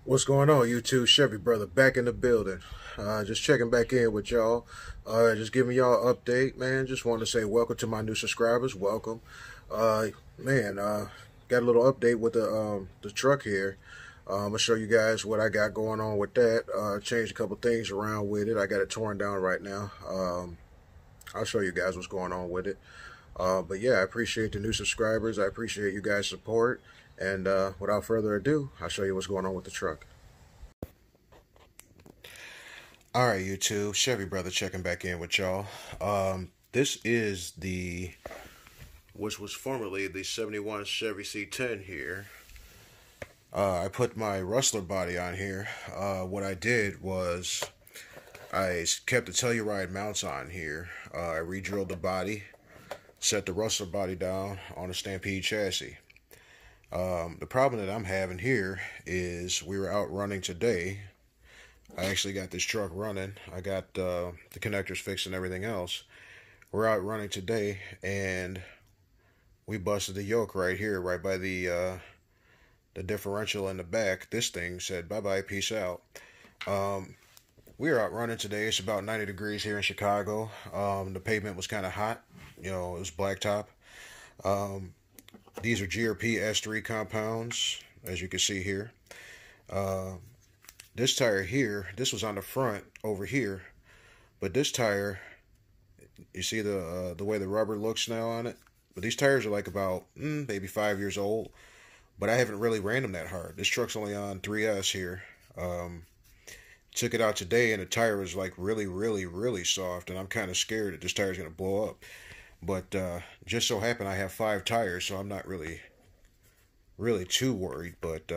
What's going on, YouTube? Chevy brother back in the building. Just checking back in with y'all. Just giving y'all an update, man. Just wanted to say welcome to my new subscribers. Welcome. Got a little update with the truck here. I'm gonna show you guys what I got going on with that. Changed a couple things around with it. I got it torn down right now. I'll show you guys what's going on with it. But yeah, I appreciate the new subscribers. I appreciate you guys' support. And without further ado, I'll show you what's going on with the truck. Alright, YouTube, Chevy brother checking back in with y'all. This is which was formerly the 71 Chevy C10 here. I put my Rustler body on here. What I did was I kept the Telluride mounts on here. I re-drilled the body, set the Rustler body down on a Stampede chassis. The problem that I'm having here is we were out running today. I actually got this truck running. I got the connectors fixed and everything else. We're out running today, and we busted the yoke right here, right by the differential in the back. This thing said, bye-bye, peace out. We were out running today. It's about 90 degrees here in Chicago. The pavement was kind of hot. You know, it was blacktop. These are GRP S3 compounds, as you can see here. This tire here, this was on the front over here, but this tire, you see the way the rubber looks now on it? But these tires are like about maybe 5 years old, but I haven't really ran them that hard. This truck's only on 3S here. Took it out today, and the tire was like really soft, and I'm kind of scared that this tire's going to blow up. But just so happened I have 5 tires, so I'm not really too worried. But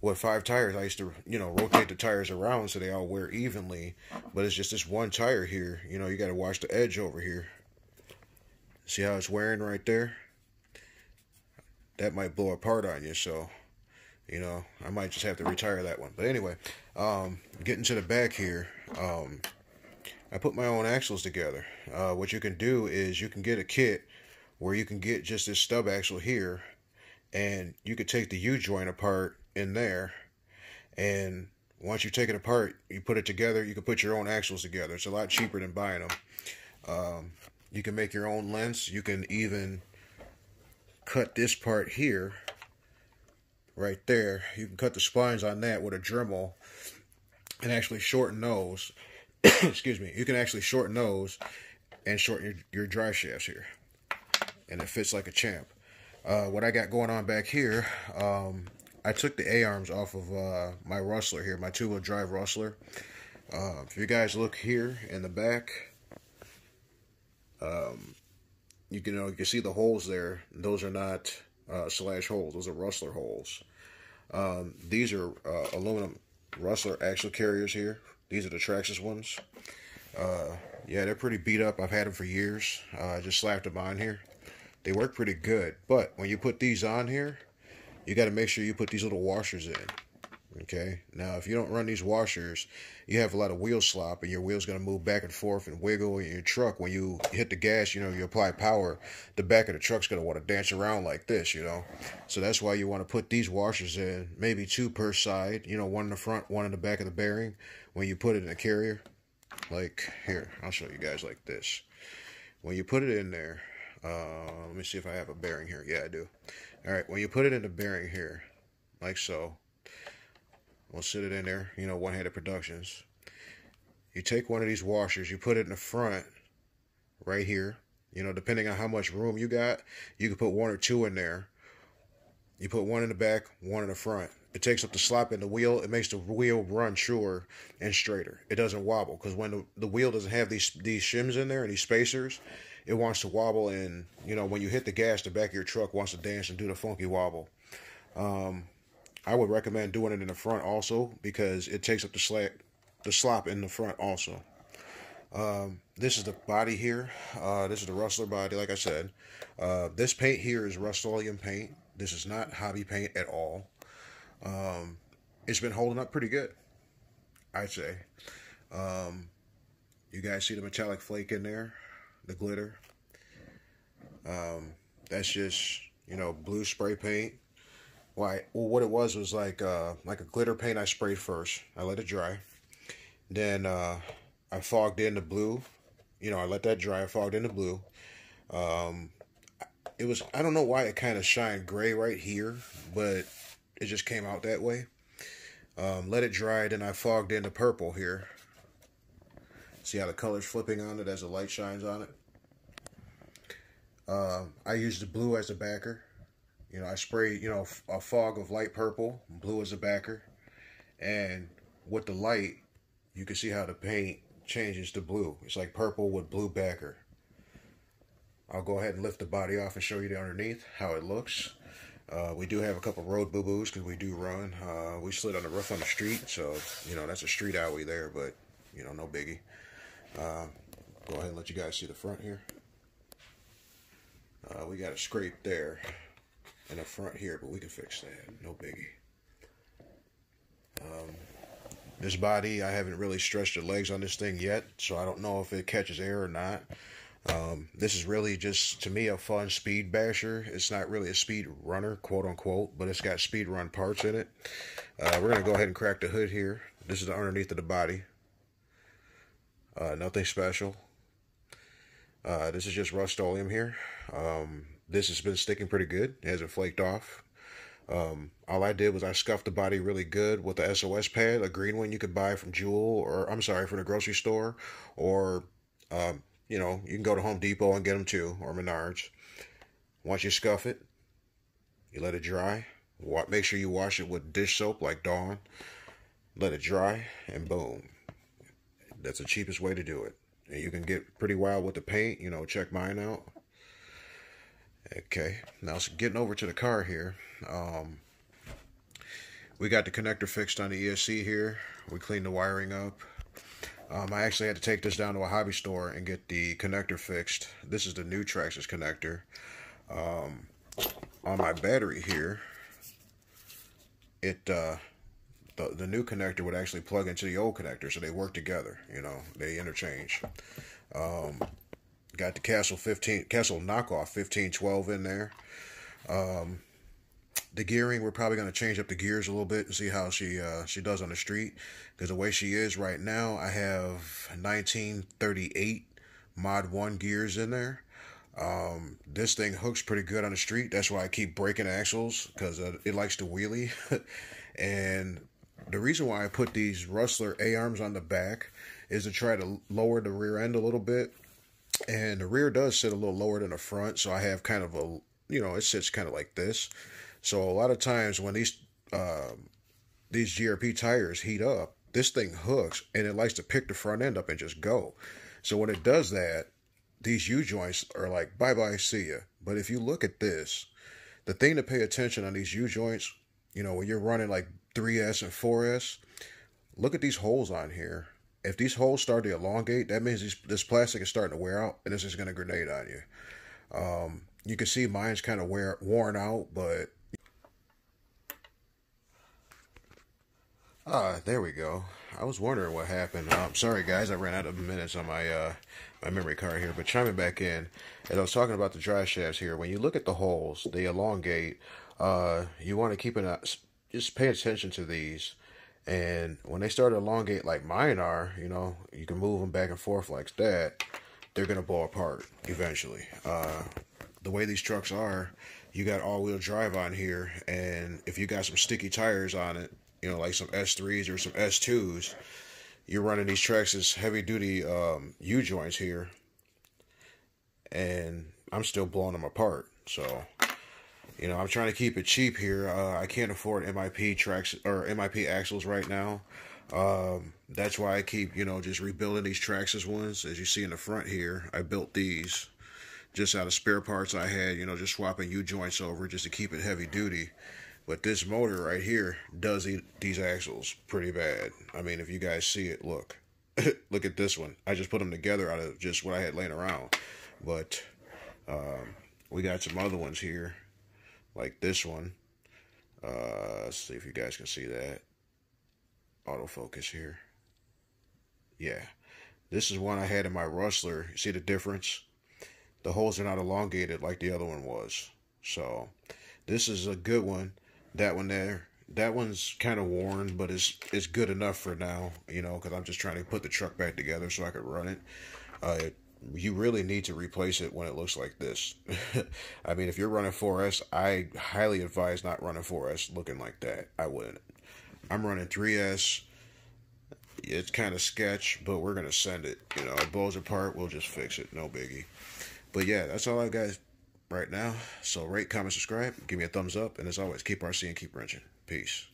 with 5 tires, I used to, rotate the tires around so they all wear evenly. But it's just this one tire here. You got to watch the edge over here. See how it's wearing right there? That might blow apart on you, so, I might just have to retire that one. But anyway, getting to the back here, I put my own axles together. What you can do is you can get a kit where you can get just this stub axle here, and you could take the U-joint apart in there, and once you take it apart, you put it together, you can put your own axles together. It's a lot cheaper than buying them. You can make your own lengths. You can even cut this part here, right there. You can cut the splines on that with a Dremel and actually shorten those. Excuse me. You can actually shorten those and shorten your drive shafts here, and it fits like a champ. What I got going on back here, I took the A-arms off of my Rustler here, my 2-wheel drive Rustler. If you guys look here in the back, you can see the holes there. Those are not slash holes. Those are Rustler holes. These are aluminum Rustler axle carriers here. These are the Traxxas ones. Yeah, they're pretty beat up. I've had them for years. I just slapped them on here. They work pretty good. But when you put these on here, you got to make sure you put these little washers in. Okay? Now, if you don't run these washers, you have a lot of wheel slop, and your wheel's going to move back and forth and wiggle in your truck. When you hit the gas, you apply power, the back of the truck's going to want to dance around like this, So that's why you want to put these washers in, maybe 2 per side, one in the front, 1 in the back of the bearing. When you put it in a carrier, like here, I'll show you guys like this. When you put it in there, let me see if I have a bearing here. Yeah, I do. All right, when you put it in the bearing here, like so, we'll sit it in there, one-handed productions. You take one of these washers, you put it in the front, right here. Depending on how much room you got, you can put 1 or 2 in there. You put 1 in the back, 1 in the front. It takes up the slop in the wheel. It makes the wheel run truer and straighter. It doesn't wobble, because when the wheel doesn't have these shims in there and these spacers, it wants to wobble, and when you hit the gas, the back of your truck wants to dance and do the funky wobble. I would recommend doing it in the front also, because it takes up the slop in the front also. This is the body here. This is the Rustler body, like I said. This paint here is Rust-Oleum paint. This is not hobby paint at all. It's been holding up pretty good, I'd say. You guys see the metallic flake in there, the glitter. That's just, blue spray paint Why? Well, what it was like a glitter paint I sprayed first. I let it dry. Then I fogged in the blue. You know, I let that dry. I fogged in the blue. Um, it was, I don't know why it kind of shined gray right here, but it just came out that way. Let it dry. Then I fogged in the purple here. See how the color's flipping on it as the light shines on it. I used the blue as a backer. You know, I sprayed, you know, a fog of light purple, blue as a backer. And with the light, you can see how the paint changes to blue. It's like purple with blue backer. I'll go ahead and lift the body off and show you the underneath, how it looks. We do have a couple road boo-boos because we do run. We slid on the roof on the street, so, you know, that's a street alley there, but, you know, no biggie. Go ahead and let you guys see the front here. We got a scrape there in the front here, but we can fix that. No biggie. This body, I haven't really stretched the legs on this thing yet, so I don't know if it catches air or not. This is really just, to me, a fun speed basher. It's not really a speed runner, quote unquote, but it's got speed run parts in it. We're going to go ahead and crack the hood here. This is the underneath of the body. Nothing special. This is just Rust-Oleum here. This has been sticking pretty good. It hasn't flaked off. All I did was I scuffed the body really good with the SOS pad, a green one you could buy from Jewel, or I'm sorry, from the grocery store, or you know, you can go to Home Depot and get them too, or Menards. Once you scuff it, you let it dry. Make sure you wash it with dish soap like Dawn. Let it dry, and boom. That's the cheapest way to do it. And you can get pretty wild with the paint. You know, check mine out. Okay, now getting over to the car here. We got the connector fixed on the ESC here. We cleaned the wiring up. I actually had to take this down to a hobby store and get the connector fixed. This is the new Traxxas connector. On my battery here, the new connector would actually plug into the old connector, so they work together. You know, they interchange. Got the Castle knockoff 1512 in there. The gearing, we're probably going to change up the gears a little bit and see how she does on the street. Because the way she is right now, I have 1938 Mod 1 gears in there. This thing hooks pretty good on the street. That's why I keep breaking axles, because it likes to wheelie. And the reason why I put these Rustler A-arms on the back is to try to lower the rear end a little bit. And the rear does sit a little lower than the front, so I have kind of a, you know, it sits kind of like this. So a lot of times when these GRP tires heat up, this thing hooks and it likes to pick the front end up and just go. So when it does that, these U-joints are like, bye-bye, see ya. But if you look at this, the thing to pay attention on these U-joints, you know, when you're running like 3S and 4S, look at these holes on here. If these holes start to elongate, that means this plastic is starting to wear out, and this is going to grenade on you. You can see mine's kind of worn out, but there we go. I was wondering what happened. Sorry guys, I ran out of minutes on my my memory card here, but chiming back in, as I was talking about the drive shafts here, when you look at the holes, they elongate. You want to keep just pay attention to these. And when they start to elongate like mine are, you know, you can move them back and forth like that, they're going to blow apart eventually. The way these trucks are, you got all-wheel drive on here, and if you got some sticky tires on it, you know, like some S3s or some S2s, you're running these Traxxas heavy-duty U-joints here, and I'm still blowing them apart. So, you know, I'm trying to keep it cheap here. I can't afford MIP axles right now. That's why I keep, you know, just rebuilding these Traxxas ones. As you see in the front here, I built these just out of spare parts I had, you know, just swapping U-joints over just to keep it heavy duty. But this motor right here does eat these axles pretty bad. I mean, if you guys see it, look. Look at this one. I just put them together out of just what I had laying around. But we got some other ones here, like this one. Let's see if you guys can see that. Autofocus here. Yeah. This is one I had in my Rustler. You see the difference? The holes are not elongated like the other one was. So, this is a good one. that one there. That one's kind of worn, but it's good enough for now, you know, because I'm just trying to put the truck back together so I could run it. Uh, you really need to replace it when it looks like this. I mean, if you're running 4S, I highly advise not running 4S looking like that. I wouldn't. I'm running 3S. It's kind of sketch, but we're gonna send it. You know, it blows apart, we'll just fix it. No biggie. But yeah, that's all I've got right now. So rate, comment, subscribe, give me a thumbs up, and as always, keep RC and keep wrenching. Peace.